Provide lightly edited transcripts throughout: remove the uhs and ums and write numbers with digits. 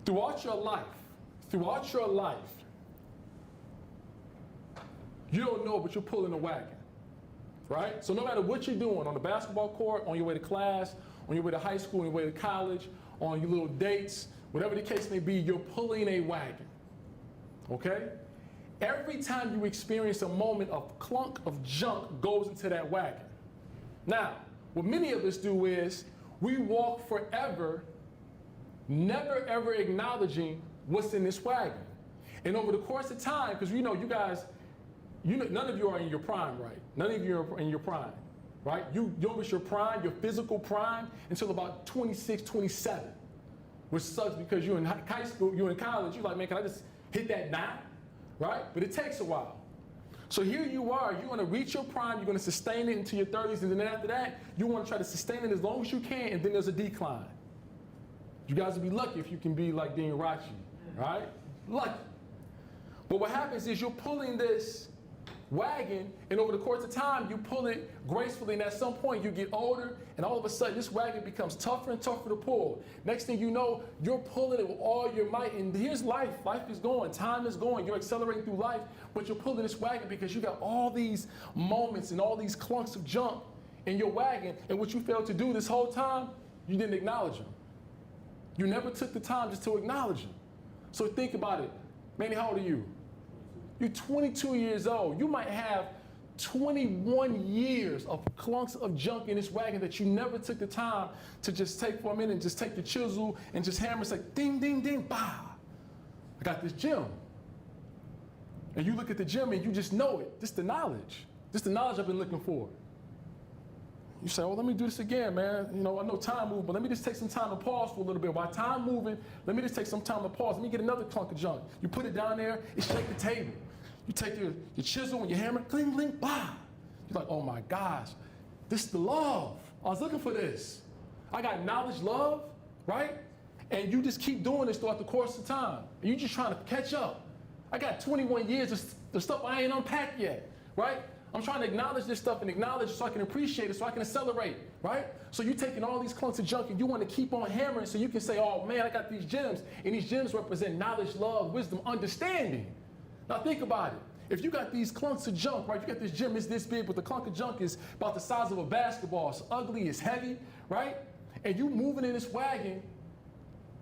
throughout your life, you don't know, but you're pulling a wagon, right? So no matter what you're doing on the basketball court, on your way to class, on your way to high school, on your way to college, on your little dates, whatever the case may be, you're pulling a wagon, okay? Every time you experience a moment, a clunk of junk goes into that wagon. Now, what many of us do is we walk forever, never ever acknowledging what's in this wagon. And over the course of time, because you know, you guys, none of you are in your prime, right? None of you are in your prime, right? You don't reach your prime, your physical prime, until about 26, 27, which sucks because you're in high school, you're in college, you're like, man, can I just hit that now, right? But it takes a while. So here you are, you're gonna reach your prime, you're gonna sustain it into your 30s, and then after that, you wanna try to sustain it as long as you can, and then there's a decline. You guys will be lucky if you can be like Dean Rachi, right? Lucky. But what happens is you're pulling this wagon, and over the course of time, you pull it gracefully, and at some point you get older, and all of a sudden this wagon becomes tougher and tougher to pull. Next thing you know, you're pulling it with all your might, and here's life. Life is going, time is going, you're accelerating through life, but you're pulling this wagon because you got all these moments and all these clunks of junk in your wagon, and what you failed to do this whole time, you didn't acknowledge them. You never took the time just to acknowledge them. So think about it. Manny, how old are you? You're 22 years old. You might have 21 years of clunks of junk in this wagon that you never took the time to just take for a minute and just take the chisel and just hammer. It's like ding, ding, ding, bah. I got this gem. And you look at the gem and you just know it. This is the knowledge. This is the knowledge I've been looking for. You say, oh, let me do this again, man. You know, I know time moves, but let me just take some time to pause for a little bit. While time moving, let me just take some time to pause. Let me get another clunk of junk. You put it down there, it shake the table. You take your chisel and your hammer, cling, cling, bah. You're like, oh my gosh, this is the love. I was looking for this. I got knowledge, love, right? And you just keep doing this throughout the course of time. And you're just trying to catch up. I got 21 years of the stuff I ain't unpacked yet, right? I'm trying to acknowledge this stuff and acknowledge it so I can appreciate it, so I can accelerate, right? So you're taking all these clunks of junk and you want to keep on hammering so you can say, oh man, I got these gems. And these gems represent knowledge, love, wisdom, understanding. Now think about it. If you got these clunks of junk, right? You got this gem, it's this big, but the clunk of junk is about the size of a basketball. It's ugly, it's heavy, right? And you moving in this wagon,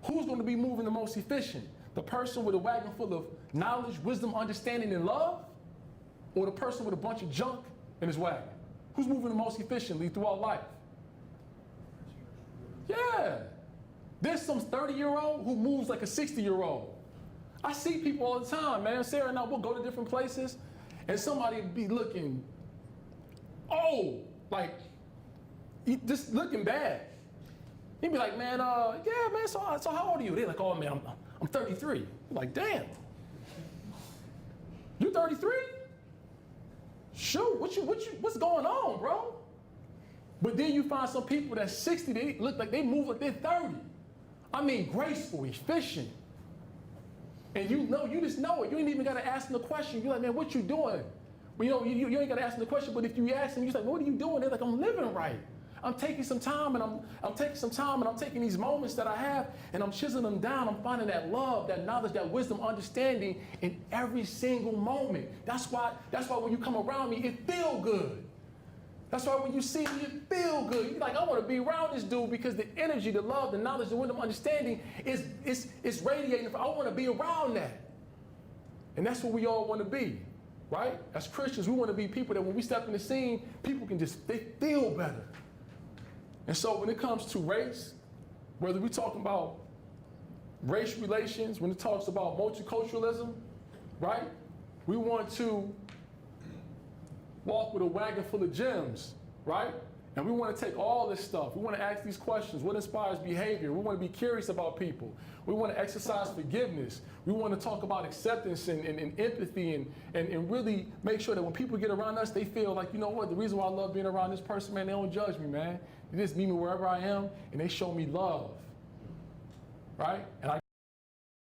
who's going to be moving the most efficient? The person with a wagon full of knowledge, wisdom, understanding, and love? Or the person with a bunch of junk in his wagon? Who's moving the most efficiently throughout life? Yeah. There's some 30-year-old who moves like a 60-year-old. I see people all the time, man. Sarah and I will go to different places, and somebody be looking, oh, like, just looking bad. He'd be like, man, yeah, man, so how old are you? They're like, oh, man, I'm 33. You're like, damn. You 33? Shoot, what's going on, bro? But then you find some people that's 60, they look like they move like they're 30. I mean, graceful, efficient. And you just know it. You ain't even gotta ask them the question. You're like, man, what you doing? Well, you know, you ain't gotta ask them the question, but if you ask them, you're like, what are you doing? They're like, I'm living right. I'm taking some time and I'm taking these moments that I have and I'm chiseling them down. I'm finding that love, that knowledge, that wisdom, understanding in every single moment. That's why when you come around me, it feel good. That's why when you see me, it feel good. You're like, I want to be around this dude because the energy, the love, the knowledge, the wisdom, understanding is radiating. I want to be around that. And that's what we all want to be, right? As Christians, we want to be people that when we step in the scene, people can they feel better. And so when it comes to race, whether we're talking about race relations, when it talks about multiculturalism, right? We want to walk with a wagon full of gems, right? And we want to take all this stuff. We want to ask these questions. What inspires behavior? We want to be curious about people. We want to exercise forgiveness. We want to talk about acceptance and empathy and really make sure that when people get around us, they feel like, you know what, the reason why I love being around this person, man, they don't judge me, man. They just meet me wherever I am and they show me love, right? And I